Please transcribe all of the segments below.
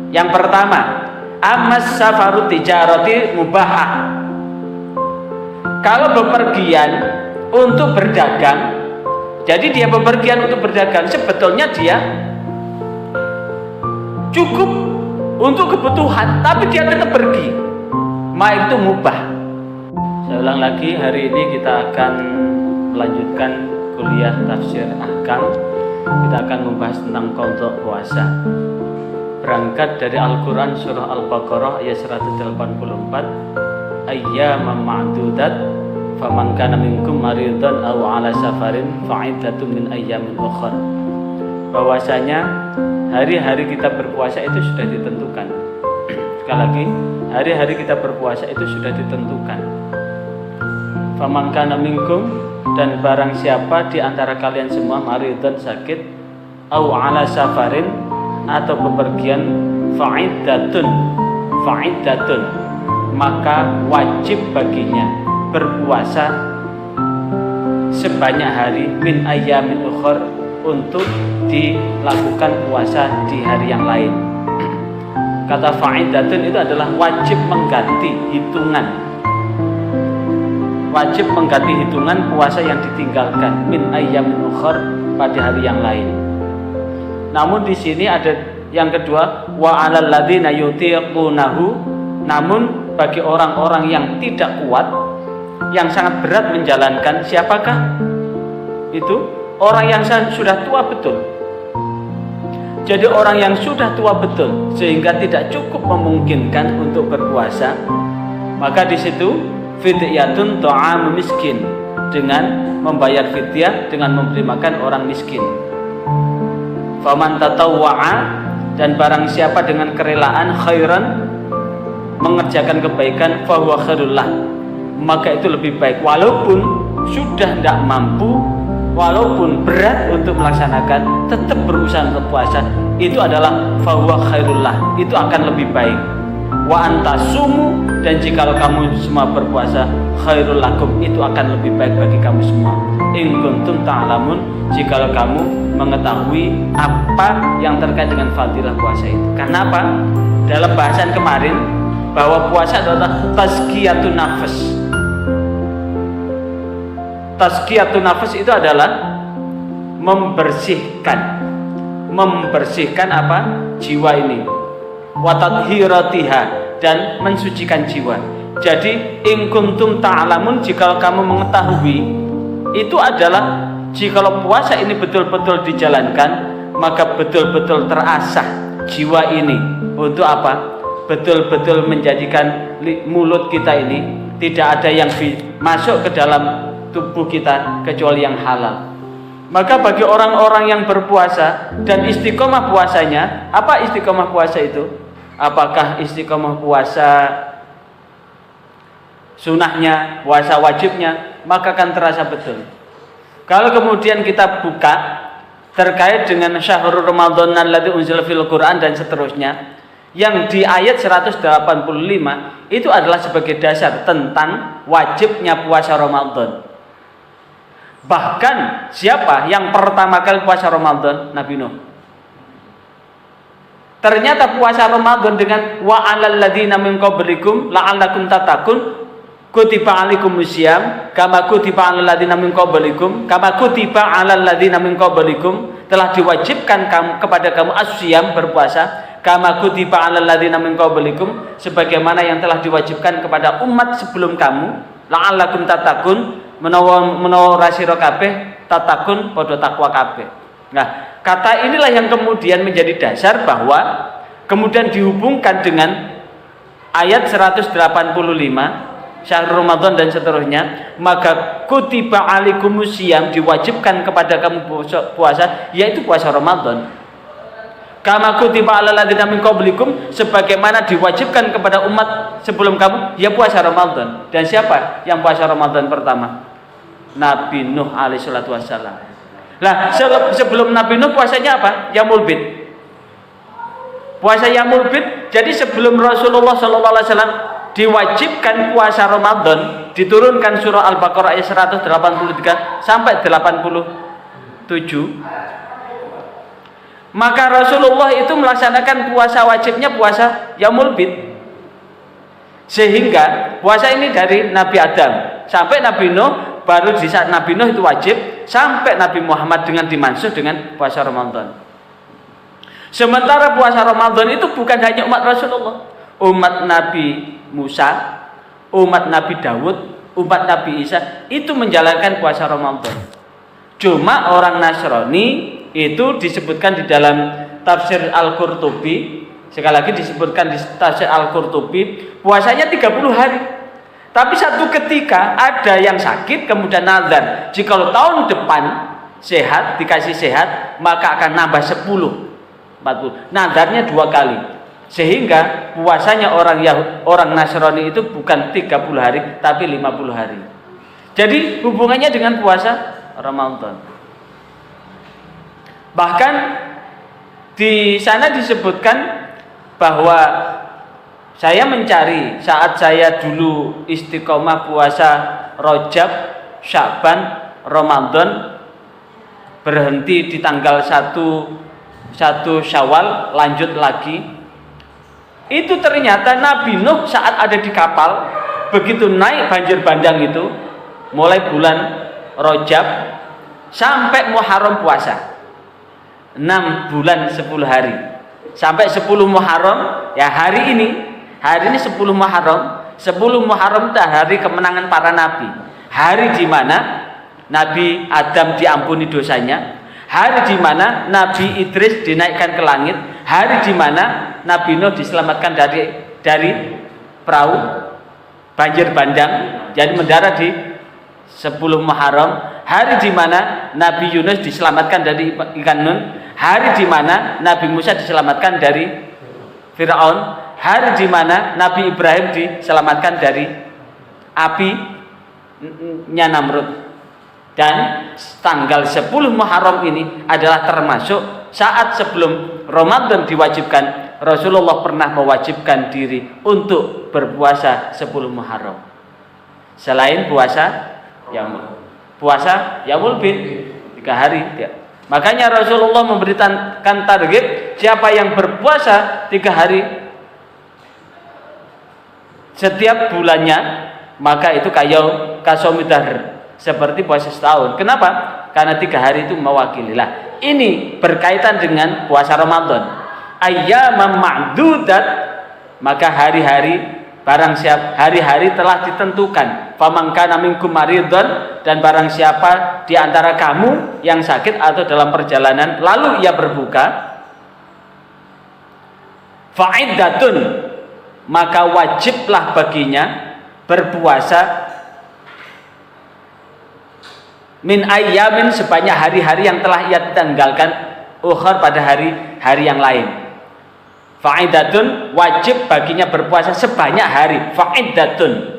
Yang pertama, amas safaru tijarati mubahah. Kalau bepergian untuk berdagang, jadi dia bepergian untuk berdagang, sebetulnya dia cukup untuk kebutuhan, tapi dia tetap pergi, itu mubah. Saya ulang lagi, hari ini kita akan melanjutkan kuliah tafsir ahkam. Kita akan membahas tentang qadha puasa. Berangkat dari Al-Quran surah Al-Baqarah ayat 184, ayyaman ma'dudat faman kana minkum maridan aw ala safarin fa'iddatun min ayyamin ukhra. Bahwasanya hari-hari kita berpuasa itu sudah ditentukan. Sekali lagi, hari-hari kita berpuasa itu sudah ditentukan. Faman kana minkum, dan barang siapa di antara kalian semua maridan sakit, aw ala safarin atau bepergian, fa'iddatun, maka wajib baginya berpuasa sebanyak hari min ayyamin ukhra, untuk dilakukan puasa di hari yang lain. Kata fa'iddatun itu adalah wajib mengganti hitungan, wajib mengganti hitungan puasa yang ditinggalkan min ayyamin ukhra pada hari yang lain. Namun di sini ada yang kedua, wa 'alal ladzina yutiqunahu, namun bagi orang-orang yang tidak kuat, yang sangat berat menjalankan. Siapakah itu? Orang yang sudah tua betul. Jadi orang yang sudah tua betul sehingga tidak cukup memungkinkan untuk berpuasa, maka di situ fidyatun ta'am miskin, dengan membayar fidyah dengan memberi makan orang miskin. Faman tatawwa'a, dan barang siapa dengan kerelaan khairan, mengerjakan kebaikan, fahuwa khairullah, maka itu lebih baik, walaupun sudah tidak mampu, walaupun berat untuk melaksanakan, tetap berusaha untuk puasa, itu adalah fahuwa khairullah, itu akan lebih baik. Wa antasumu, dan jikalau kamu semua berpuasa, khairul lakum, itu akan lebih baik bagi kamu semua. In kuntum ta'lamun, jikalau kamu mengetahui apa yang terkait dengan fadilah puasa itu. Karena apa? Dalam bahasan kemarin, bahwa puasa adalah tazkiyatun nafas. Tazkiyatun nafas itu adalah membersihkan apa? Jiwa ini. Wa tathhiratiha, dan mensucikan jiwa. Jadi in kuntum ta'lamun, jika kamu mengetahui, itu adalah jikalau puasa ini betul-betul dijalankan, maka betul-betul terasah jiwa ini untuk apa? Betul-betul menjadikan mulut kita ini tidak ada yang masuk ke dalam tubuh kita kecuali yang halal. Maka bagi orang-orang yang berpuasa dan istiqomah puasanya, apa istiqomah puasa itu? Apakah istiqomah puasa sunahnya, puasa wajibnya, maka akan terasa betul. Kalau kemudian kita buka terkait dengan syahrul Ramadan alladzi unzila fil Quran dan seterusnya, yang di ayat 185 itu adalah sebagai dasar tentang wajibnya puasa Ramadan. Bahkan siapa yang pertama kali puasa Ramadan? Nabi Nuh. Ternyata puasa Ramadan dengan wa 'alal ladzina min qablikum la'allakum tattaqun, kutiba 'alaikumusiyam kama kutiba 'alal ladzina min qablikum, telah diwajibkan kepada kamu as-siyam, berpuasa, kama kutiba 'alal ladzina min qablikum, sebagaimana yang telah diwajibkan kepada umat sebelum kamu, la'allakum tattaqun, menawa sira kabeh tatakun padha takwa kabeh. Nah, kata inilah yang kemudian menjadi dasar bahwa kemudian dihubungkan dengan ayat 185 syahrul Ramadan dan seterusnya, maka kutiba alaikumusiyam, diwajibkan kepada kamu puasa, yaitu puasa Ramadan. Kama kutiba alal ladzina min qablikum, sebagaimana diwajibkan kepada umat sebelum kamu, ya puasa Ramadan. Dan siapa yang puasa Ramadan pertama? Nabi Nuh alaihi salatu wassalam. Nah, sebelum Nabi Nuh puasanya apa? Yaumul Bid. Puasa Yaumul Bid. Jadi sebelum Rasulullah sallallahu alaihi wasallam diwajibkan puasa Ramadan, diturunkan surah Al-Baqarah ayat 183 sampai 87. Maka Rasulullah itu melaksanakan puasa wajibnya puasa Yaumul Bid. Sehingga puasa ini dari Nabi Adam sampai Nabi Nuh, baru di saat Nabi Nuh itu wajib, sampai Nabi Muhammad dengan dimansuh dengan puasa Ramadan. Sementara puasa Ramadan itu bukan hanya umat Rasulullah, umat Nabi Musa, umat Nabi Dawud, umat Nabi Isa itu menjalankan puasa Ramadan. Cuma orang Nasrani itu disebutkan di dalam tafsir Al-Qurtubi, sekali lagi disebutkan di tafsir Al-Qurtubi, puasanya 30 hari. Tapi satu ketika ada yang sakit kemudian nazar, jika tahun depan sehat, dikasih sehat, maka akan nambah 10, 40. Nazarnya 2 kali. Sehingga puasanya orang Nasrani itu bukan 30 hari tapi 50 hari. Jadi hubungannya dengan puasa Ramadan. Bahkan di sana disebutkan bahwa saya mencari saat saya dulu istiqomah puasa Rajab, Sya'ban, Ramadan, berhenti di tanggal 1 Syawal, lanjut lagi. Itu ternyata Nabi Nuh saat ada di kapal, begitu naik banjir bandang itu, mulai bulan Rajab sampai Muharram puasa 6 bulan 10 hari sampai 10 Muharram. Ya hari ini 10 Muharram. 10 Muharram itu hari kemenangan para nabi, hari di mana Nabi Adam diampuni dosanya, hari di mana Nabi Idris dinaikkan ke langit, hari di mana Nabi Nuh diselamatkan dari perahu banjir bandang, jadi mendarat di 10 Muharram, hari di mana Nabi Yunus diselamatkan dari ikan nun, hari di mana Nabi Musa diselamatkan dari Firaun, hari di mana Nabi Ibrahim diselamatkan dari apinya Namrud. Dan tanggal 10 Muharram ini adalah termasuk saat sebelum Ramadan diwajibkan, Rasulullah pernah mewajibkan diri untuk berpuasa 10 Muharram. Selain puasa Yaumul Bid 3 hari ya. Makanya Rasulullah memberikan target, siapa yang berpuasa 3 hari setiap bulannya, maka itu kasomidar, seperti puasa setahun. Kenapa? Karena 3 hari itu mewakili. Lah, ini berkaitan dengan puasa Ramadan. Ayyamam ma'dudat, maka hari-hari hari-hari telah ditentukan. Faman kana minkum maridun, dan barang siapa di antara kamu yang sakit atau dalam perjalanan lalu ia berbuka, fa'iddatun, maka wajiblah baginya berpuasa min ayyamin, sebanyak hari-hari yang telah ia tinggalkan, ukhar, pada hari-hari yang lain. Fa'iddatun, wajib baginya berpuasa sebanyak hari, fa'iddatun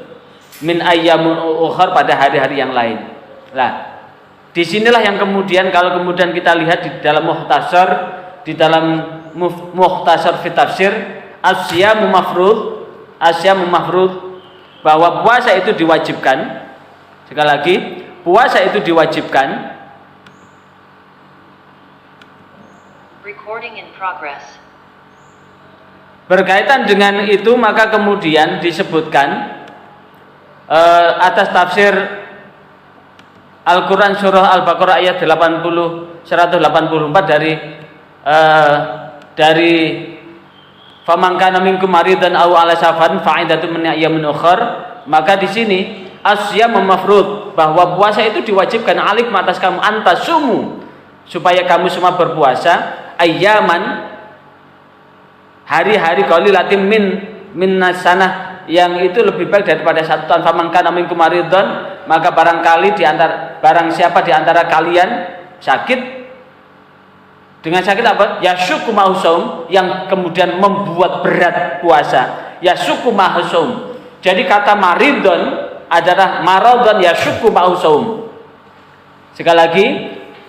min ayyamin ukhar, pada hari-hari yang lain. Nah, disinilah yang kemudian kalau kemudian kita lihat di dalam mukhtasar fi tafsir, asyamu mafrud, bahwa puasa itu diwajibkan. Sekali lagi, puasa itu diwajibkan. Recording in progress. Berkaitan dengan itu, maka kemudian disebutkan atas tafsir Al-Quran surah Al-Baqarah ayat 184 dari faman kana minkum maridan aw ala safarin fa'iddatun min ayyamin ukhar. Maka di sini asyam mafrud, bahwa puasa itu diwajibkan alaikum, atas kamu, antasumu, supaya kamu semua berpuasa ayyaman, hari-hari qalilatin min sanah, yang itu lebih baik daripada 1 tahun. Faman kana minkum maridun, maka barang siapa di antara kalian sakit, dengan sakit apa? Yashuku mahusum, yang kemudian membuat berat puasa. Yashuku mahusum. Jadi kata maridun adalah maradun yashuku mahusum. Sekali lagi,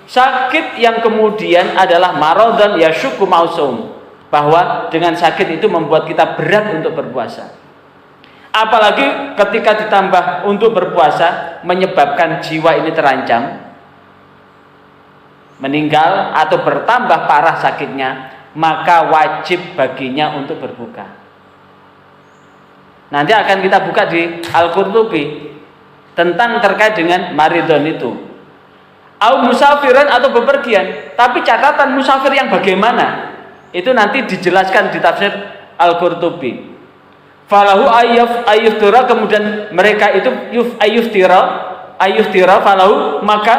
sakit yang kemudian adalah maradun yashuku mahusum, bahwa dengan sakit itu membuat kita berat untuk berpuasa. Apalagi ketika ditambah untuk berpuasa menyebabkan jiwa ini terancam. meninggal atau bertambah parah sakitnya, maka wajib baginya untuk berbuka. Nanti akan kita buka di Al-Qurtubi tentang terkait dengan maridon itu. Au musafiran atau bepergian. Tapi catatan musafir yang bagaimana? Itu nanti dijelaskan di tafsir Al-Qurtubi. Falahu ayyuftira, kemudian mereka itu ayyuftira falahu, maka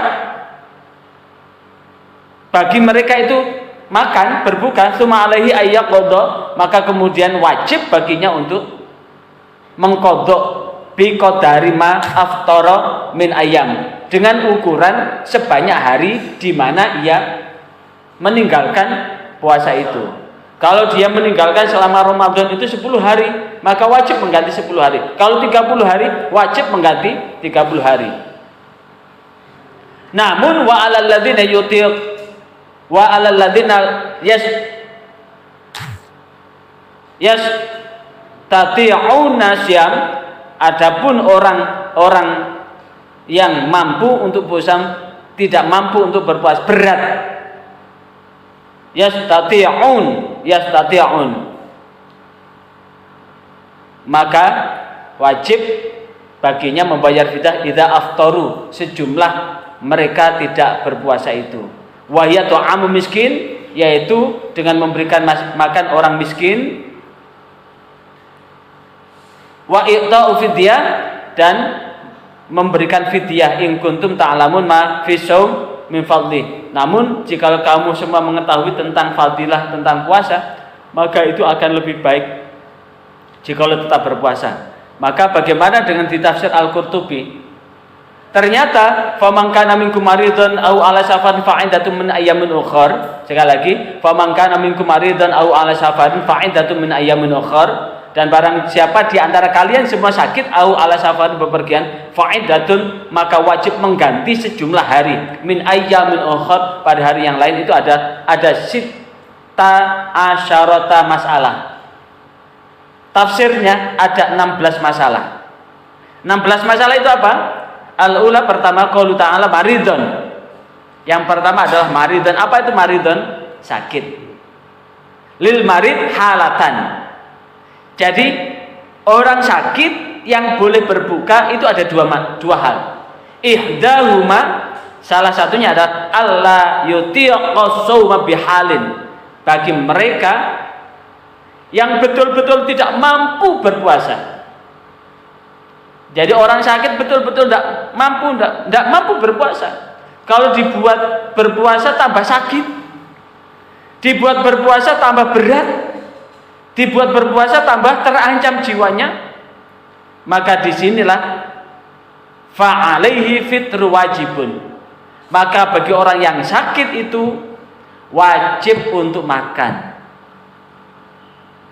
bagi mereka itu makan berbuka, summa alaihi ayyaqadha, maka kemudian wajib baginya untuk mengkodok bi qadari ma aftara min ayam, dengan ukuran sebanyak hari di mana ia meninggalkan puasa itu. Kalau dia meninggalkan selama Ramadan itu 10 hari, maka wajib mengganti 10 hari. Kalau 30 hari, wajib mengganti 30 hari. Namun wa 'alal ladzina yutiq wa 'alal ladzina tati'una syam, adapun orang-orang yang mampu untuk puasa, tidak mampu untuk berpuasa, berat. Yastati'un, maka wajib baginya membayar fidyah idza aftaru, sejumlah mereka tidak berpuasa itu. Wa hiya ta'amu miskin, yaitu dengan memberikan makan orang miskin. Wa i'ta'u fidyah, dan memberikan fidyah in kuntum ta'lamun ma fi shaum min fadli. Namun jika kamu semua mengetahui tentang fadilah tentang puasa, maka itu akan lebih baik jika tetap berpuasa. Maka bagaimana dengan di tafsir Al-Qurtubi? Ternyata faman kana minkum maridun aw ala safarin fa'iddatun min ayyamin ukhar. Sekali lagi, faman kana minkum maridun aw ala safarin fa'iddatun min ayyamin ukhar. Dan barang siapa di antara kalian semua sakit au ala safarin bepergian, fa'iddatun, maka wajib mengganti sejumlah hari min ayyamin ukhar, pada hari yang lain. Itu ada sita asyarata masalah. Tafsirnya ada 16 masalah. 16 masalah itu apa? Al-ula, pertama qaulu ta'ala maridun. Yang pertama adalah maridun. Apa itu maridun? Sakit. Lil marid halatan. Jadi orang sakit yang boleh berbuka itu ada dua hal. Ihdahuma, salah satunya adalah alla yutiqa shauma bihalin, bagi mereka yang betul-betul tidak mampu berpuasa. Jadi orang sakit betul-betul tidak mampu berpuasa. Kalau dibuat berpuasa tambah sakit, dibuat berpuasa tambah berat, dibuat berpuasa tambah terancam jiwanya, maka disinilah fa'alaihi fitru wajibun, maka bagi orang yang sakit itu wajib untuk makan.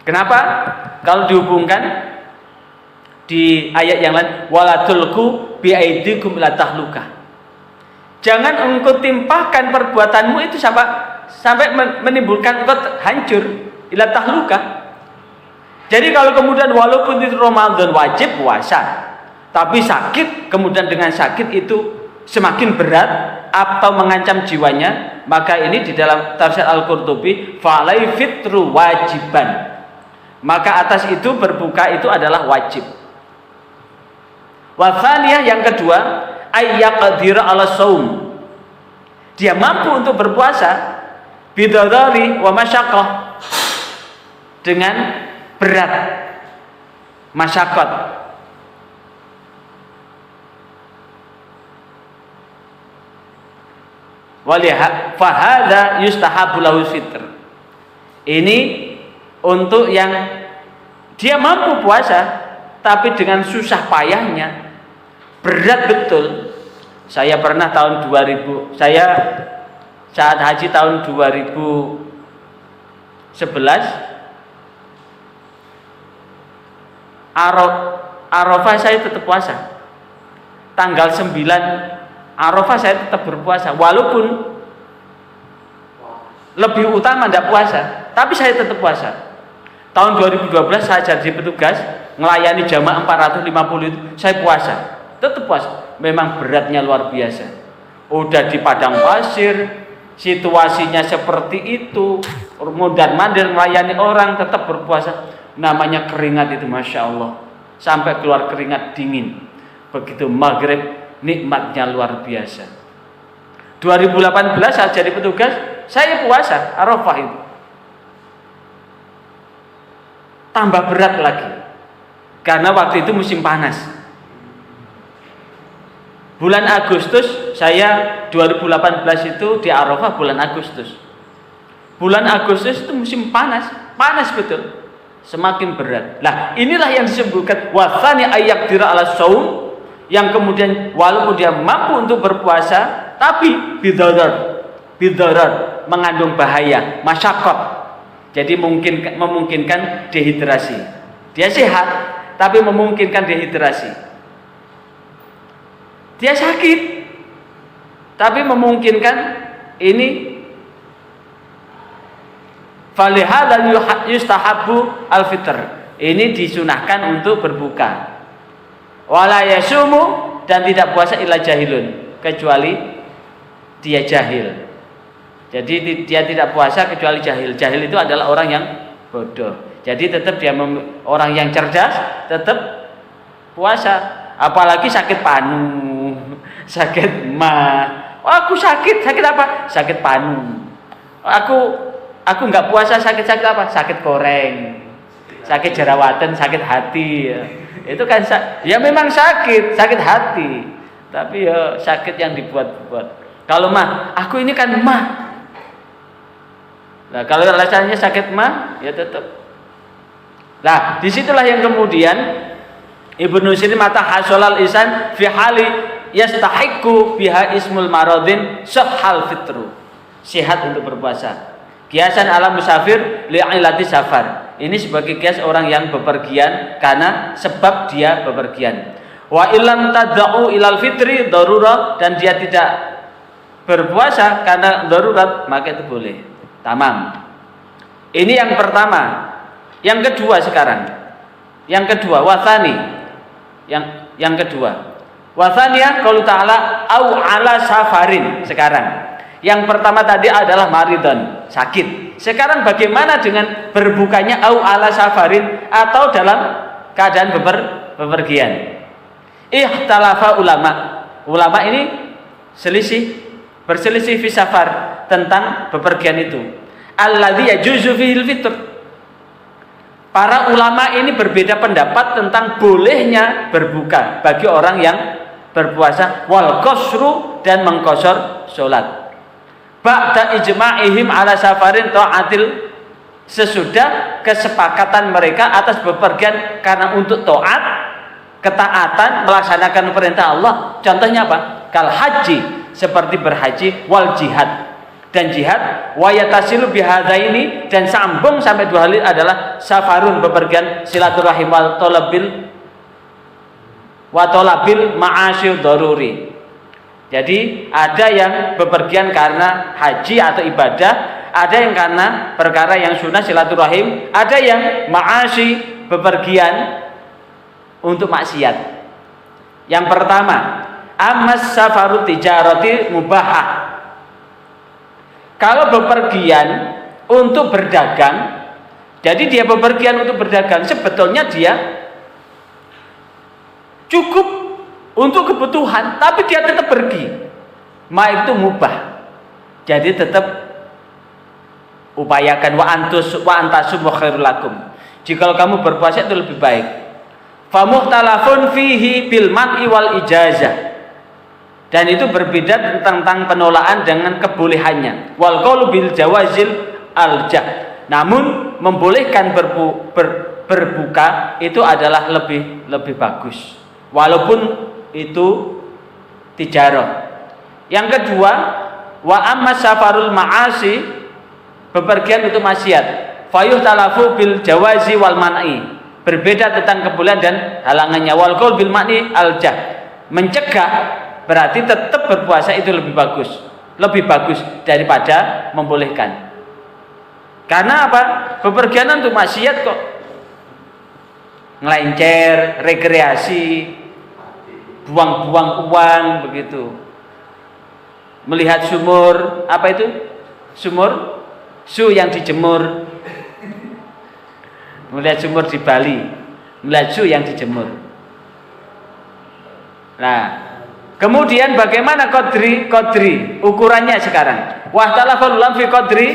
Kenapa? Kalau dihubungkan di ayat yang lain, wala tulqu biaidikum ila tahluka, jangan engkau timpahkan perbuatanmu itu sampai menimbulkan engkau hancur, ila tahluka. Jadi kalau kemudian walaupun itu Ramadan wajib puasa, tapi sakit, kemudian dengan sakit itu semakin berat atau mengancam jiwanya, maka ini di dalam tafsir Al-Qurtubi fa'alai fitru wajiban, maka atas itu berbuka itu adalah wajib. Wa tsaniyah, yang kedua, ayyaqdira ala shaum, dia mampu untuk berpuasa bidadari wa masyaqqah, dengan berat, masyakot. Waliha fahada yustahabu lahu fitr. Ini untuk yang dia mampu puasa tapi dengan susah payahnya, berat betul. Saya pernah tahun 2000, saya saat haji tahun 2011, Arafah saya tetap puasa. Tanggal 9 Arafah saya tetap berpuasa, walaupun lebih utama tidak puasa, tapi saya tetap puasa. Tahun 2012 saya jadi petugas melayani jamaah 450 itu, saya puasa, tetap puasa. Memang beratnya luar biasa. Udah di padang pasir, situasinya seperti itu, mondar-mandir melayani orang, tetap berpuasa, namanya keringat itu Masya Allah, sampai keluar keringat dingin. Begitu maghrib, nikmatnya luar biasa. 2018 saat jadi petugas, saya puasa Arafah itu tambah berat lagi, karena waktu itu musim panas. Bulan Agustus, saya 2018 itu di Arafah bulan Agustus. Bulan Agustus itu musim panas, panas betul, semakin berat. Nah, inilah yang disebutkan wasani ayyaqdira ala shaum, yang kemudian walaupun dia mampu untuk berpuasa, tapi bidarar, mengandung bahaya, masyaqqah. Jadi memungkinkan dehidrasi. Dia sehat, tapi memungkinkan dehidrasi. Dia sakit, tapi memungkinkan ini. Falihada yustahabu al-fitr. Ini disunahkan untuk berbuka. Wala yasumu, dan tidak puasa illa jahilun, kecuali dia jahil. Jadi dia tidak puasa kecuali jahil. Jahil itu adalah orang yang bodoh. Jadi tetap dia orang yang cerdas tetap puasa. Apalagi sakit panu, sakit mah. Oh, aku sakit apa? Sakit panu. Aku nggak puasa sakit apa? Sakit koreng, sakit jerawatan, sakit hati. Itu kan ya memang sakit hati. Tapi ya sakit yang dibuat-buat. Kalau mah, aku ini kan mah. Nah, kalau rasanya sakit mah, ya tetap. Nah, disitulah yang kemudian Ibnu Sirin mata hasolal isan fi hali yastahiqu biha ismul maradin sahal fitru. Sehat untuk berpuasa. Kiasan alam musafir li'ilati safar. Ini sebagai kias orang yang bepergian karena sebab dia bepergian. Wa illam tad'u ilal fitri darurat, dan dia tidak berpuasa karena darurat, maka itu boleh. Tamam. Ini yang pertama. Yang kedua sekarang. Yang kedua wasani. Yang kedua. Wasaniya qaulu ta'ala au ala safarin. Sekarang. Yang pertama tadi adalah maridon, sakit. Sekarang bagaimana dengan berbukanya au ala safarin, atau dalam keadaan bepergian? Ikhtalafa ulama. Ulama ini berselisih fi safar, tentang bepergian itu. Alladzi yajuzu fihil fitr. Para ulama ini berbeda pendapat tentang bolehnya berbuka bagi orang yang berpuasa, wal qasru, dan mengqasar salat. Ba'da ijma'ihim ala safarin ta'atil, sesudah kesepakatan mereka atas bepergian karena untuk taat, ketaatan, melaksanakan perintah Allah. Contohnya apa? Kal haji, seperti berhaji, wal jihad, dan jihad, wa yatasilu bihadzaini, dan sambung sampai dua hal adalah safarun, bepergian, silaturahim, wa tolabil ma'asyir daruri. Jadi ada yang bepergian karena haji atau ibadah, ada yang karena perkara yang sunnah silaturahim, ada yang ma'asyi, bepergian untuk maksiat. Yang pertama, amas safaru tijarati mubahah. Kalau bepergian untuk berdagang, jadi dia bepergian untuk berdagang, sebetulnya dia cukup untuk kebutuhan, tapi dia tetap pergi. Ma itu mubah. Jadi tetap upayakan wa antasum wa khairul lakum. Jika kamu berpuasa itu lebih baik. Fa mukhtalafun fihi bil man'i wal ijazah. Dan itu berbeda tentang penolakan dengan kebolehannya. Wal qaulu bil jawazil aljah. Namun membolehkan berbuka itu adalah lebih bagus. Walaupun itu tijarah. Yang kedua, wa amma safarul ma'asi, bepergian itu maksiat. Fayuh talafu bil jawazi wal man'i, berbeda tentang kebolehan dan halangannya. Wal qaul bil man'i aljah, mencegah, berarti tetap berpuasa itu lebih bagus daripada membolehkan. Karena apa? Bepergian untuk maksiat kok. Ngelencer, rekreasi, buang-buang uang begitu. Melihat sumur, apa itu? sumur su yang dijemur. Melihat sumur di Bali, melihat su yang dijemur. Nah, kemudian bagaimana qadri ukurannya sekarang? Wa talafal lam fi qadri,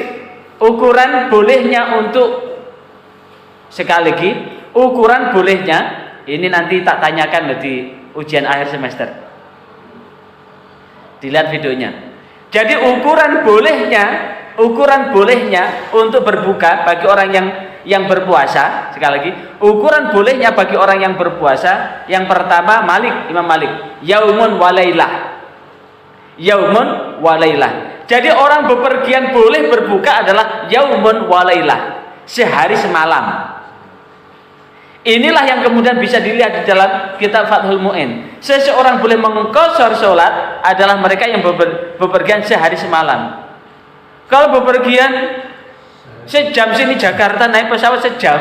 ukuran bolehnya untuk, sekali lagi ukuran bolehnya ini nanti tak tanyakan di ujian akhir semester. Dilihat videonya. Jadi ukuran bolehnya untuk berbuka bagi orang yang berpuasa, sekali lagi ukuran bolehnya bagi orang yang berpuasa, yang pertama Imam Malik yaumun walailah. Jadi orang bepergian boleh berbuka adalah yaumun walailah, sehari semalam. Inilah yang kemudian bisa dilihat di dalam kitab Fathul Mu'in. Seseorang boleh mengqashar sholat adalah mereka yang bepergian sehari semalam. Kalau bepergian sejam sini Jakarta, naik pesawat sejam,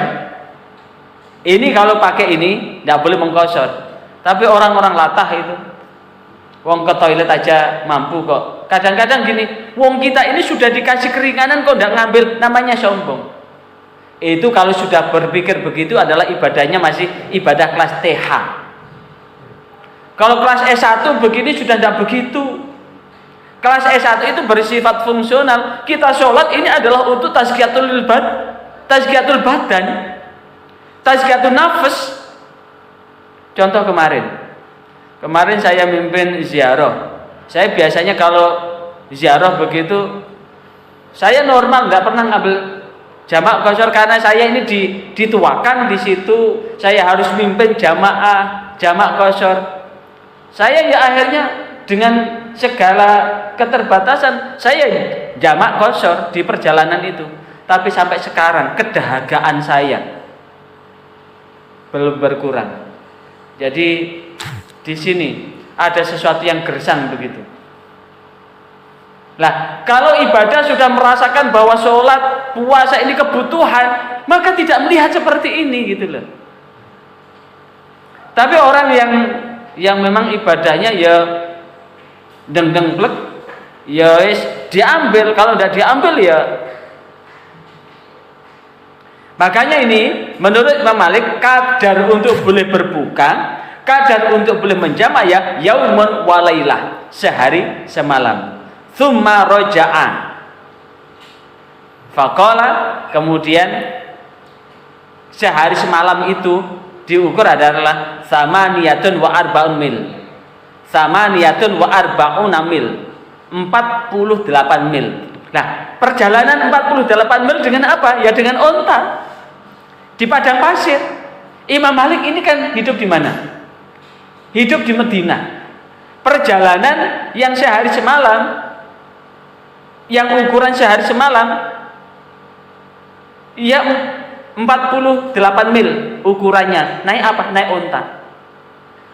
ini kalau pakai ini tidak boleh mengqashar. Tapi orang-orang latah itu, wong ke toilet aja mampu kok. Kadang-kadang gini, wong kita ini sudah dikasih keringanan kok tidak ngambil, namanya sombong. Itu kalau sudah berpikir begitu adalah ibadahnya masih ibadah kelas TH. Kalau kelas S1 begini sudah tidak begitu. Kelas S1 itu bersifat fungsional. Kita sholat ini adalah untuk tazkiyatul badan, tazkiyatun nafas. Contoh kemarin saya mimpin ziarah. Saya biasanya kalau ziarah begitu, saya normal nggak pernah ngambil jamak qashar karena saya ini dituakan di situ. Saya harus mimpin jamak qashar. Saya ya akhirnya dengan segala keterbatasan saya jamak qashar di perjalanan itu. Tapi sampai sekarang kedahagaan saya belum berkurang. Jadi di sini ada sesuatu yang gersang begitu. Nah, kalau ibadah sudah merasakan bahwa sholat, puasa ini kebutuhan, maka tidak melihat seperti ini gitu loh. Tapi orang yang memang ibadahnya ya deng-deng-blek, ya diambil. Kalau tidak diambil ya. Makanya ini menurut Imam Malik kadar untuk boleh berbuka, kadar untuk boleh menjamak ya yaumun walailah, sehari semalam. Tsumma roja'a faqala, kemudian sehari semalam itu diukur adalah samaniyatun wa arba'un mil. Samaniyatun wa arba'una mil, 48 mil. Nah, perjalanan 48 mil dengan apa? Ya dengan onta di padang pasir. Imam Malik ini kan hidup di mana? Hidup di Madinah. Perjalanan yang sehari semalam, yang ukuran sehari semalam, ya 48 mil ukurannya. Naik apa? Naik onta.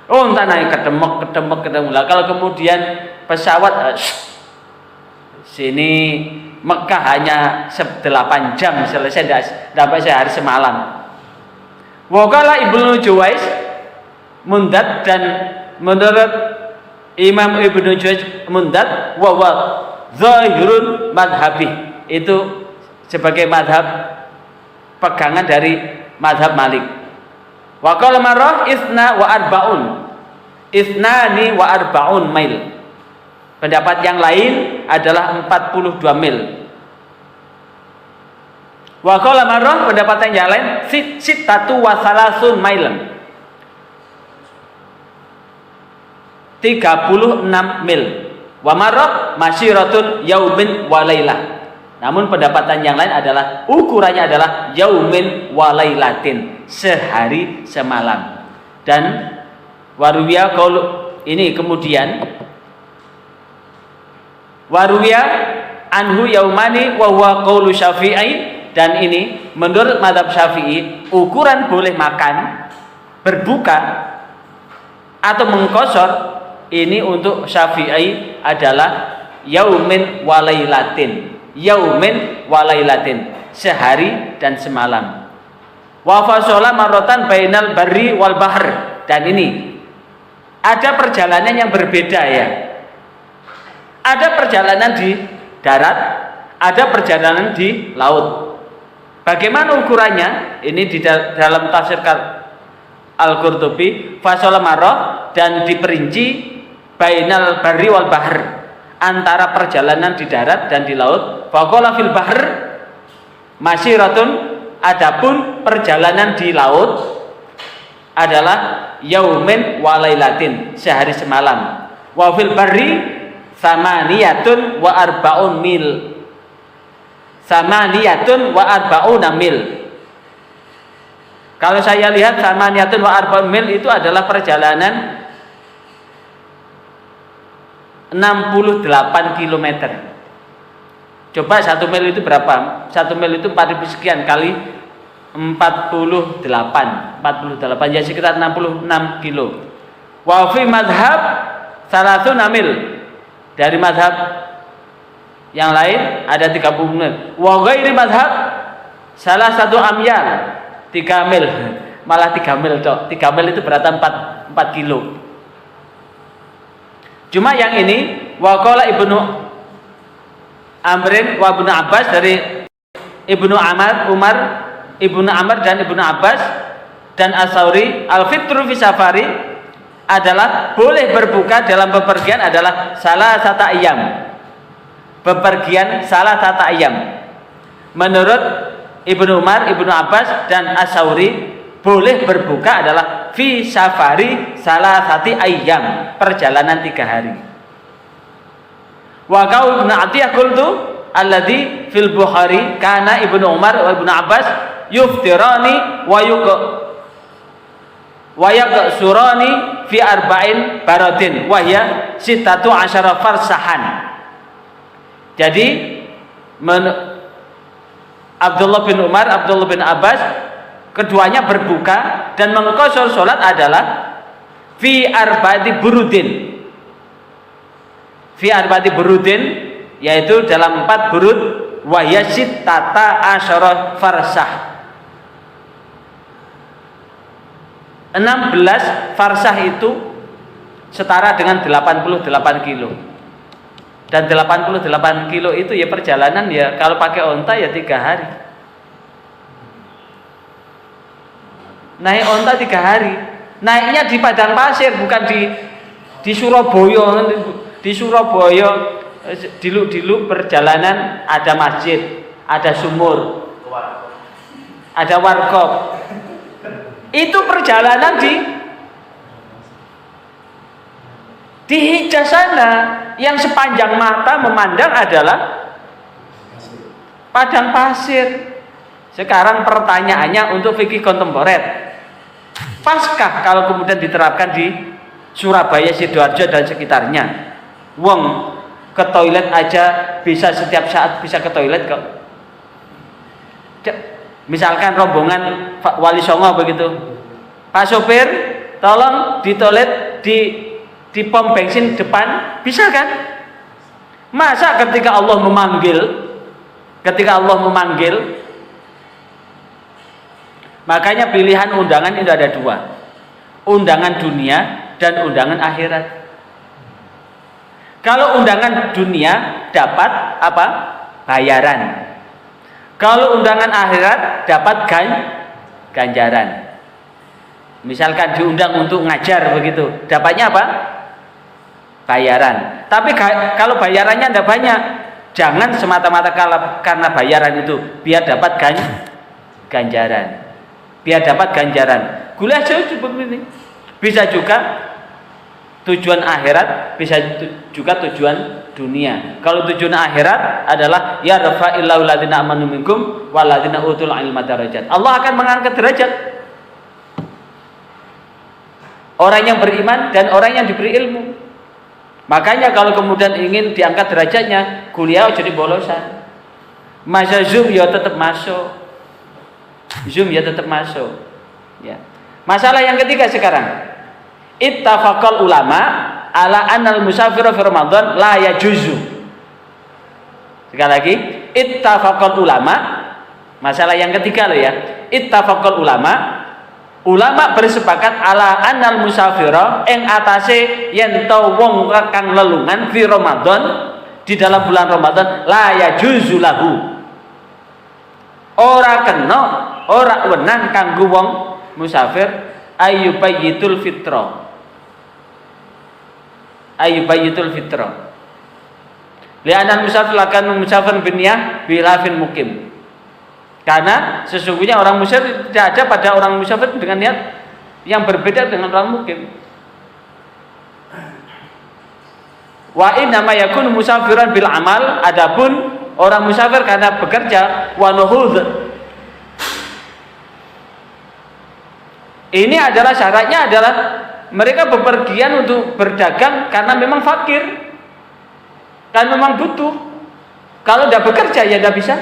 Onta naik kedemek. Lah kalau kemudian pesawat sini Mekah hanya 8 jam selesai, dapat sehari semalam. Wakala Ibnu Juwais Mundad, dan menurut Imam Ibnu Juwais Mundad wa zahirun madhabi, itu sebagai madhab pegangan dari madhab Malik. Wa qala marrah isnani wa arba'un mil. Pendapat yang lain adalah 42 mil. Wa qala marrah, pendapat yang lain sittatu wa salasun mil, 36 mil. Wa marrah masyiratun yaumin walailah. Namun pendapatan yang lain adalah ukurannya adalah yaumin walailatin, sehari semalam. Dan waruwiya qaul, ini kemudian waruwiya anhu yaumani wa huwa qaulu Syafi'i, dan ini menurut mazhab Syafi'i ukuran boleh makan, berbuka atau mengqashar ini untuk Syafi'i adalah yaumin walailatin, sehari dan semalam. Wa fasola marotan bainal barri wal bahr, dan ini ada perjalanan yang berbeda ya. Ada perjalanan di darat, ada perjalanan di laut. Bagaimana ukurannya? Ini di dalam tafsir Al-Qurtubi, fasala marrah, dan diperinci bainal barri wal bahr, antara perjalanan di darat dan di laut. Faqala fil bahr masyiratun, adapun perjalanan di laut adalah yaumin walailatin, sehari semalam. Wa fil barri samaniyatun wa arba'un mil, samaniyatun wa arba'una mil. Kalau saya lihat samaniyatun wa arba'un mil itu adalah perjalanan 68 km. Coba 1 mil itu berapa? 1 mil itu 4.000 sekian kali 48 ya sekitar 66 kilo. Wa fi madhab salasuna mil, dari madhab yang lain ada 30 mil. Wa ghairi madhab salah satu amyal, 3 mil, malah 3 mil toh. 3 mil itu berarti 4 kilo. Cuma yang ini waqala Ibnu Amrin wa Ibnu Abbas, dari Ibnu Umar, Ibnu Amr dan Ibnu Abbas dan As-Sauri, al-fitru fi safari adalah boleh berbuka dalam bepergian adalah salah satu ayam. Bepergian salah satu ayam. Menurut Ibnu Umar, Ibnu Abbas dan As-Sauri, boleh berbuka adalah fi safari salah satu ayam, perjalanan 3 hari. Wa qaul Ibnu Atiyah qultu alladzi fil Bukhari kana Ibnu Umar wa Ibnu Abbas yuftirani wa yaqsurani fi arba'in baradin wa hiya 16 farsahan. Jadi Abdullah bin Umar, Abdullah bin Abbas, keduanya berbuka dan mengqasar salat adalah fi arba'ati burudin. Fi arba'ati burudin, yaitu dalam 4 burud, wa hiya 16 farsah. 16 farsah itu setara dengan 88 kilo. Dan 88 kilo itu ya perjalanan ya kalau pakai onta ya 3 hari. Naik onta 3 hari. Naiknya di padang pasir, bukan di Surabaya. Di Surabaya diluk-diluk perjalanan ada masjid, ada sumur, ada warkop. Itu perjalanan di Hijaz sana yang sepanjang mata memandang adalah padang pasir. Sekarang pertanyaannya untuk fikih kontemporer, paskah kalau kemudian diterapkan di Surabaya, Sidoarjo dan sekitarnya? Wong ke toilet aja bisa setiap saat bisa ke toilet kok. Misalkan rombongan Wali Songo begitu, Pak sopir tolong di toilet di pom bensin depan, bisa kan? Masa ketika Allah memanggil, makanya pilihan undangan itu ada 2, undangan dunia dan undangan akhirat. Kalau undangan dunia dapat apa? Bayaran. Kalau undangan akhirat dapat ganjaran. Misalkan diundang untuk ngajar begitu, dapatnya apa? Bayaran. Tapi kalau bayarannya tidak banyak, jangan semata-mata karena bayaran itu biar dapat ganjaran. Biar dapat ganjaran. Kuliah jauh seperti ini. Bisa juga tujuan akhirat, bisa juga tujuan dunia. Kalau tujuan akhirat adalah ya rafa'illahu ladzina amanu minkum walladzina utul ilma darajat. Allah akan mengangkat derajat orang yang beriman dan orang yang diberi ilmu. Makanya kalau kemudian ingin diangkat derajatnya, kuliah jadi bolosan. Masa Zoom ya tetap masuk. Ya. Masalah yang ketiga sekarang. Ittafaqal ulama ala annal musafira fi Ramadan la yajuzu. Sekali lagi, ittafaqal ulama, masalah yang ketiga loh ya. Ittafaqal ulama bersepakat ala annal musafira ing atase yen to wong kang lelungan fi Ramadan di dalam bulan Ramadan la yajuzu lahu. Ora kena, ora wenang kanggo wong musafir ayyubayyitul fitra. Ayyubayyitul fitra. Li'anal musafir lakan musafir biniyah bilafin mukim. Karena sesungguhnya orang musafir tidak ada pada orang musafir dengan niat yang berbeda dengan orang mukim. Wa inna ma yakunu musafiran bil amal, adapun orang musafir karena bekerja wa nuhudz. Ini adalah syaratnya adalah mereka bepergian untuk berdagang karena memang fakir. Kan memang butuh. Kalau tidak bekerja ya tidak bisa.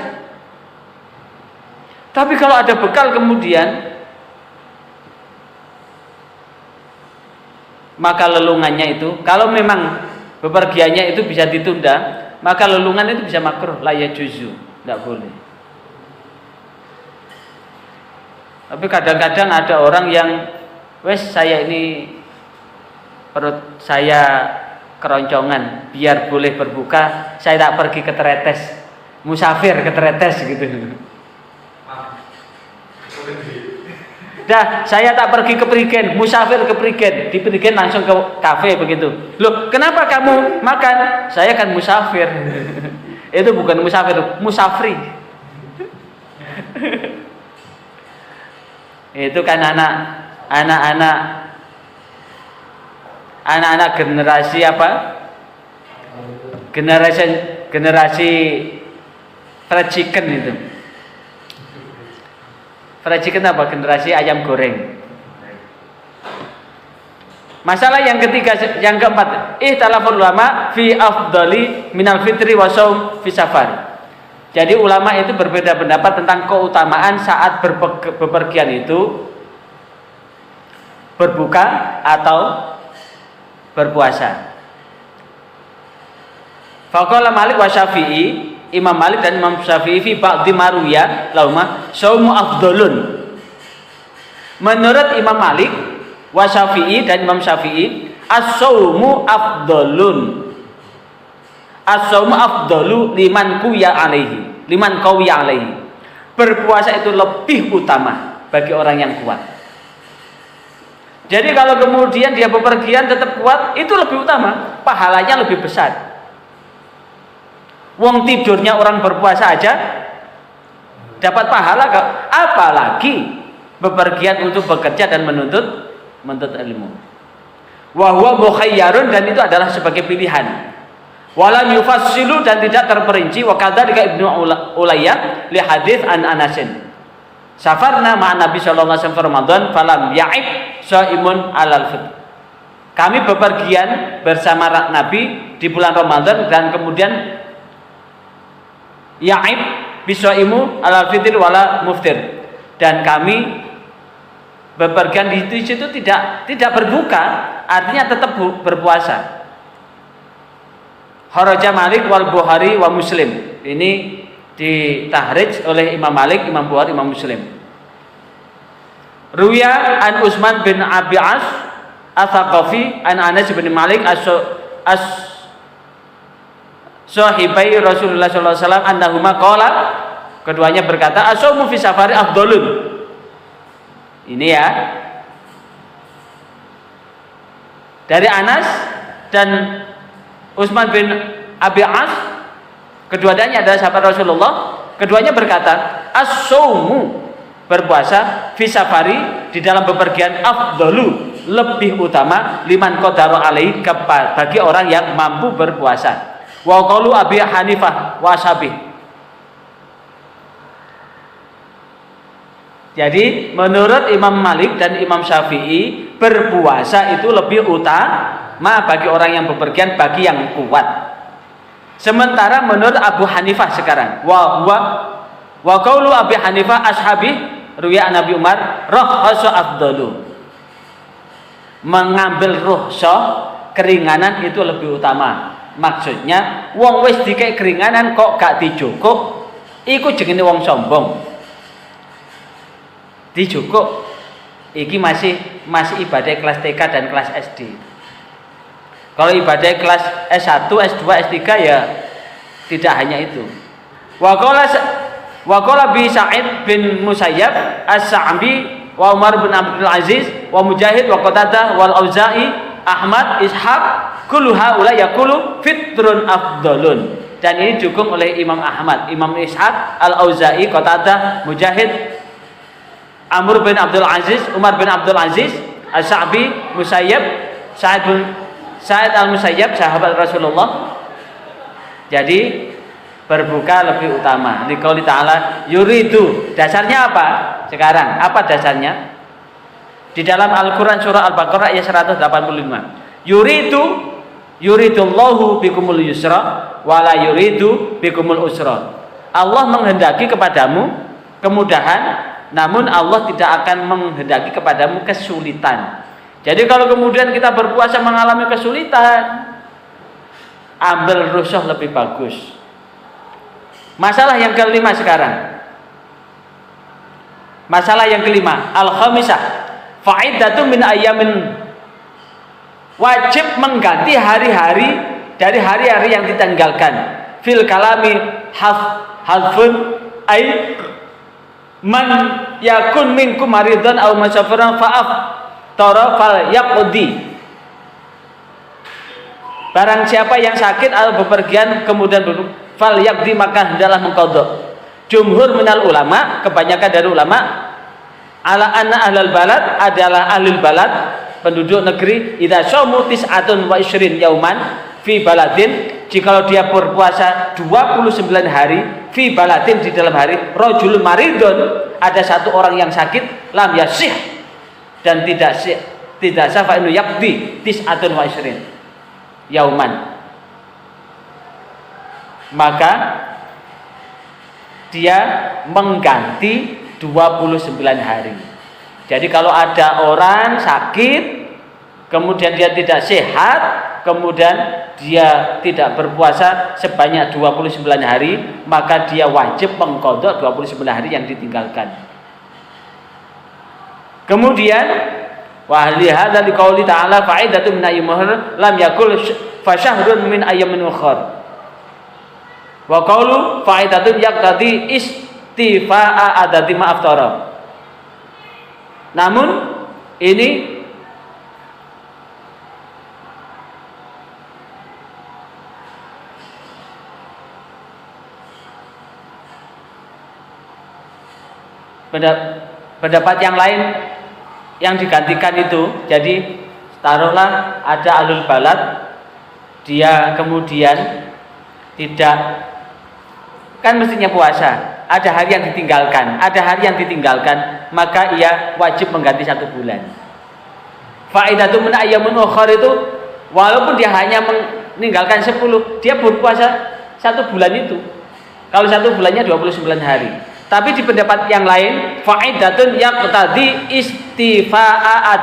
Tapi kalau ada bekal kemudian, maka lelungannya itu, kalau memang bepergiannya itu bisa ditunda, maka lelungan itu bisa makruh, la yajuzu, tidak boleh. Tapi kadang-kadang ada orang yang, wes saya ini perut saya keroncongan, biar boleh berbuka, saya tak pergi ke Tretes, musafir ke Tretes gitu. Dah, saya tak pergi ke Prigen, musafir ke Prigen, di Prigen langsung ke kafe begitu. Loh, kenapa kamu makan? Saya kan musafir. Itu bukan musafir, musafri. Itu kan anak-anak generasi apa? Generasi fried chicken itu. Fried chicken apa? Generasi ayam goreng. Masalah yang ketiga, yang keempat, ihtalaful ulama fi afdali minal fitri wa shaum fi safar. Jadi ulama itu berbeda pendapat tentang keutamaan saat bepergian itu berbuka atau berpuasa. Faqala Malik wa Syafi'i, Imam Malik dan Imam Syafi'i fi ba'dhi maruya lauma shaumu afdalun. Menurut Imam Malik wa Syafi'i dan Imam Syafi'i, as-shaumu afdalun. As-shaumu afdalu liman qawiya alaihi. Liman qawiya alaihi. Berpuasa itu lebih utama bagi orang yang kuat. Jadi kalau kemudian dia bepergian tetap kuat, itu lebih utama, pahalanya lebih besar. Wong tidurnya orang berpuasa aja dapat pahala, apalagi bepergian untuk bekerja dan menuntut ilmu. Wa huwa mukhayyarun, dan itu adalah sebagai pilihan. Walam yufassilu, dan tidak terperinci. Wa kadzalika Ibnu Ulayyah li hadits an Anasin. Safarna ma'an Nabi sallallahu alaihi wasallam Ramadan falam ya'ib shaimun alal fitr. Kami bepergian bersama Nabi di bulan Ramadan dan kemudian ya'ib bisaimu alal fitr wala muftir, dan kami bepergian di situ tidak berbuka, artinya tetap berpuasa. Kharaja Malik wal Bukhari wa Muslim. Ini ditahrij oleh Imam Malik, Imam Bukhari, Imam Muslim. Ruya an Utsman bin Abi As Ats-Tsaqafi an Anas bin Malik sahibai Rasulullah sallallahu alaihi wasallam annahuma qala, keduanya berkata as-saumu fi safari afdalun. Ini ya, dari Anas dan Utsman bin Abi As, keduanya adalah sahabat Rasulullah. Keduanya berkata as-saumu, berpuasa, fi safari, di dalam bepergian, afdalu, lebih utama, liman qadara alaihi, bagi orang yang mampu berpuasa. Wa qalu Abi Hanifah wa ashabih. Jadi menurut Imam Malik dan Imam Syafi'i, berpuasa itu lebih utama bagi orang yang bepergian, bagi yang kuat. Sementara menurut Abu Hanifah sekarang, wa qaulu Abi Hanifah ashabi ruya Nabi Umar rakhasa afdalu. Mengambil rukhsah, keringanan itu lebih utama. Maksudnya wong wis dikek keringanan kok gak dijukuk, iku jenenge wong sombong. Dijukuk iki masih ibadah kelas TK dan kelas SD. Kalau ibadah kelas S1, S2, S3 ya Tidak hanya itu. Wa qala bi Sa'id bin Musayyab As-Sa'bi wa Umar bin Abdul Aziz wa Mujahid wa Qatadah wal Auza'i Ahmad Ishaq kullu haula yaqulu fitrun afdalun. Dan ini didukung oleh Imam Ahmad, Imam Ishaq, Al-Auza'i, Qatadah, Mujahid, Amr bin Abdul Aziz, Umar bin Abdul Aziz, As-Sa'bi, Musayyab, Sa'id al-Musayyab, sahabat Rasulullah. Jadi berbuka lebih utama. Liqauli ta'ala yuridu. Dasarnya apa? Sekarang, apa dasarnya? Di dalam Al-Qur'an surah Al-Baqarah ayat 185. Yuridullahu bikumul yusra wa la yuridu bikumul usra. Allah menghendaki kepadamu kemudahan, namun Allah tidak akan menghendaki kepadamu kesulitan. Jadi kalau kemudian kita berpuasa mengalami kesulitan, ambil rukhsah lebih bagus. Masalah yang kelima sekarang. Masalah yang kelima, al-khamisah, fa'iddatun min ayyamin. Wajib mengganti hari-hari dari hari-hari yang ditinggalkan. Fil kalami halfun ay man yakun minkum maridan aw musafiran fa'af tara fal yaqdi. Barang siapa yang sakit atau bepergian kemudian fal yaqdi maka hendaklah mengqadha. Jumhur minal ulama, kebanyakan dari ulama, ala anna ahlul balad adalah ahlul balad, penduduk negeri, idza shamu tis'atun wa isyrin yauman fi baladin, jikalau dia berpuasa 29 hari fi baladin, di dalam hari, rajul maridun, ada satu orang yang sakit, lam yasih, dan tidak sah fa inu yaqdi tis'atun wa isyrin yauman, maka dia mengganti 29 hari. Jadi kalau ada orang sakit, kemudian dia tidak sehat, kemudian dia tidak berpuasa sebanyak 29 hari, maka dia wajib mengqadha 29 hari yang ditinggalkan. Kemudian wa li hadza liqauli ta'ala fa'idatun min ayyamin lam yakul fa syahrun min ayyamin ukhra. Wa qaulu fa'idatun yaqtadi istifa'a adati ma'aftara. Namun ini pendapat yang lain yang digantikan itu, jadi taruhlah ada ahlul balad, dia kemudian tidak, kan mestinya puasa, ada hari yang ditinggalkan, maka ia wajib mengganti 1 bulan. Fa'idatun min ayyamin ukhra itu, walaupun dia hanya meninggalkan 10, dia berpuasa 1 bulan itu. Kalau 1 bulannya 29 hari. Tapi di pendapat yang lain, fa'idatun yaqtadi istifa'a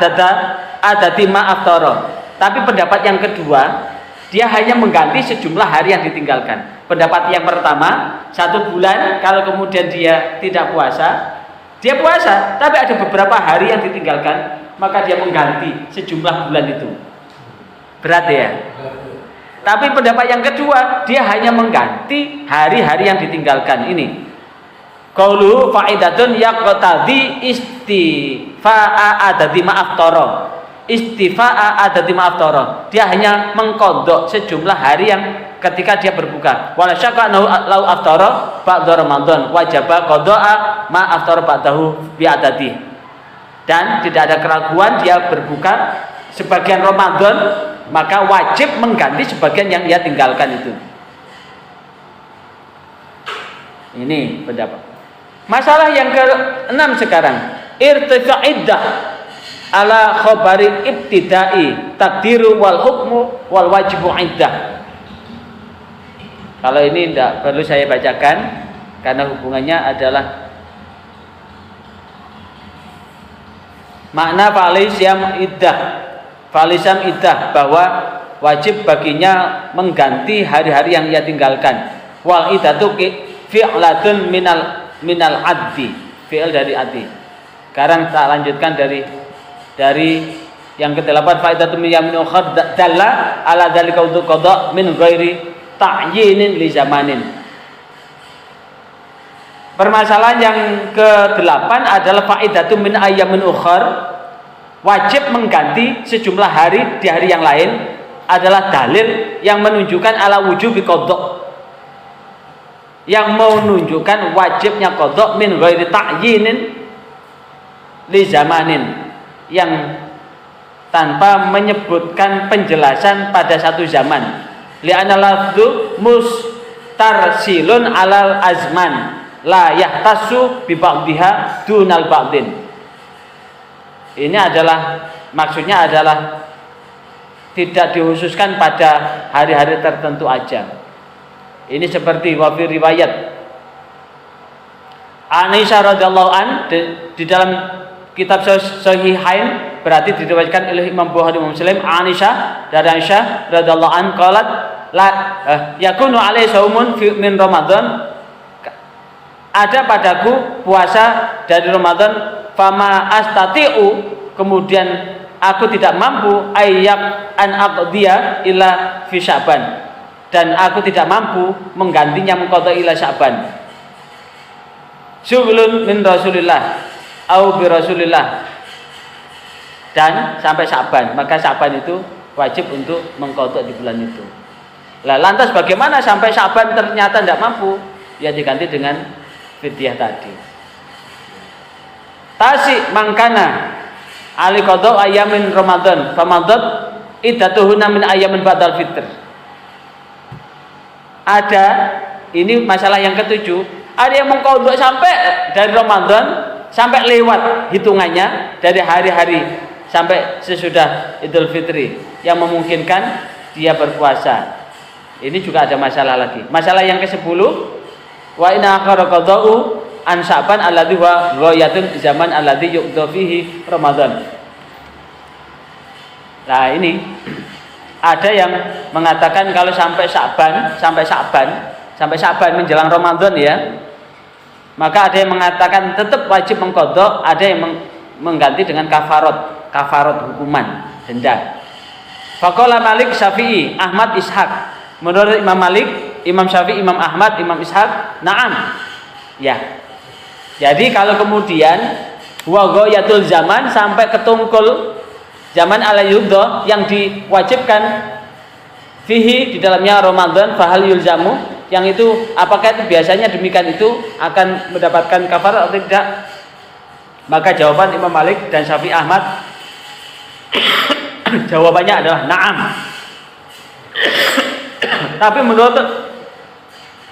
adati ma'aftara. Tapi pendapat yang kedua, dia hanya mengganti sejumlah hari yang ditinggalkan. Pendapat yang pertama, 1 bulan, kalau kemudian dia tidak puasa, dia puasa, tapi ada beberapa hari yang ditinggalkan, maka dia mengganti sejumlah bulan itu. Berat ya? Tapi pendapat yang kedua, dia hanya mengganti hari-hari yang ditinggalkan. Ini qauluhu fa'idatun yaqtadi istifa'a adati ma'aftara. Istifa'a adati ma'aftara. Dia hanya mengqadha sejumlah hari yang ketika dia berbuka. Wala syakka lau aftara ba'da Ramadan wajaba qada'a ma aftara ba'dahu bi adati. Dan tidak ada keraguan dia berbuka sebagian Ramadan, maka wajib mengganti sebagian yang dia tinggalkan itu. Ini pendapat. Masalah yang ke-6 sekarang, irtifa'iddah ala khabari ibtidai takdiru wal hukmu wal wajibu iddah. Kalau ini tidak perlu saya bacakan karena hubungannya adalah makna falisam iddah, bahwa wajib baginya mengganti hari-hari yang ia tinggalkan. Wal iddatu fi'latun minal addi, fi'il dari addi. Sekarang tak lanjutkan dari yang ke-8, fa'idatun min yamin ukhra dalla ala dzalika qada min ghairi ta'yinin li zamanin. Permasalahan yang ke-8 adalah faidatu min ayyamin ukhar, wajib mengganti sejumlah hari di hari yang lain adalah dalil yang menunjukkan ala wujubi qadha, yang menunjukkan wajibnya qadha min ghairi ta'yinin li zamanin, yang tanpa menyebutkan penjelasan pada satu zaman. Li'anna lafdhu mustarsilun alal azman la yahtasu bi ba'dihha dunal ba'din. Ini adalah maksudnya adalah tidak dikhususkan pada hari-hari tertentu aja. Ini seperti wa fi riwayat Aisyah radhiyallahu an di dalam kitab Sahihain, berarti diriwayatkan oleh Imam Bukhari dan Muslim. Aisyah dari Aisyah radhiyallahu an qalat la yakunu alai saumun min Ramadan, ada padaku puasa dari Ramadan, fama astati'u, kemudian aku tidak mampu ayyak an aqdiya ila fi Sya'ban, dan aku tidak mampu menggantinya mengqadha ila Sya'ban. Syughlun min Rasulillah au bi Rasulillah, dan sampai Sya'ban, maka Sya'ban itu wajib untuk mengqadha di bulan itu. Lah lantas bagaimana sampai Sya'ban ternyata tidak mampu? Ya diganti dengan fidyah tadi. Tasik mangkana ali qadha ayamin Ramadan famadat iddatuhunna min ayamin ba'dal fitr. Ada, ini masalah yang ke-7, ada yang mengqadha sampai dari Ramadan sampai lewat hitungannya dari hari-hari sampai sesudah Idul Fitri, yang memungkinkan dia berpuasa. Ini juga ada masalah lagi. Masalah yang ke-10, wa inna akhara qada'u an Sya'ban alladhi wa ghayatun zaman alladhi yuqda fihi Ramadan. Nah, ini ada yang mengatakan kalau sampai Sya'ban menjelang Ramadan ya, maka ada yang mengatakan tetap wajib mengqadha, ada yang mengganti dengan kafarat hukuman, denda. Faqala Malik, Syafi'i, Ahmad, Ishaq. Menurut Imam Malik, Imam Syafi'i, Imam Ahmad, Imam Ishaq, na'am. Ya. Jadi kalau kemudian wa ghayatul zaman, sampai ketungkul zaman ala yudha, yang diwajibkan fihi di dalamnya Ramadan, fahal yulzamu, yang itu apakah itu biasanya demikian itu akan mendapatkan kafarat atau tidak? Maka jawaban Imam Malik dan Syafi'i, Ahmad jawabannya adalah na'am. Tapi menurut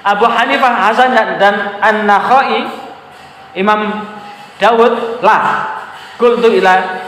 Abu Hanifah, Hasan dan An-Nakhai, Imam Dawud lah, qultu ila